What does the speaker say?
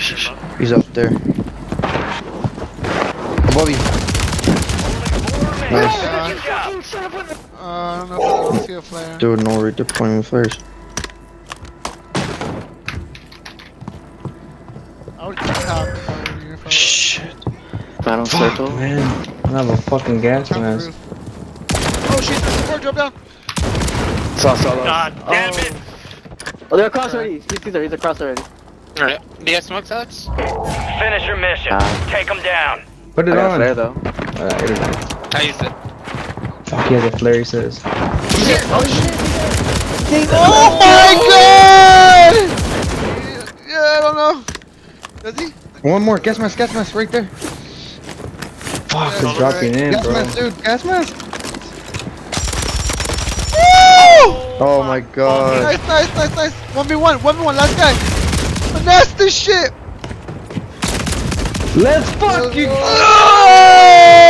He's up there. Above you. Nice. I don't know if I see a flare. Dude, no, right there pointing flares. I would top if I were you. If I were- Shit. Battle Fuck, circle. man. I have a fucking gas top mask. roof. Oh shit, there's support, drop down. Saw solo. God damn it! Oh, they're across already. He's across already. Alright. Do you have smokes, Alex? Finish your mission. Take them down. Put I it got a on. flare though. I used it. Fuck, he has a flare, he says. Oh shit! Oh my god! Yeah, I don't know. Does he? One more. Gas mask right there. Fuck, Yeah, it's dropping in, gas bro. mask, dude. Gas mask. Oh my god. Nice. 1v1, last guy. Nasty shit. Let's fucking Oh!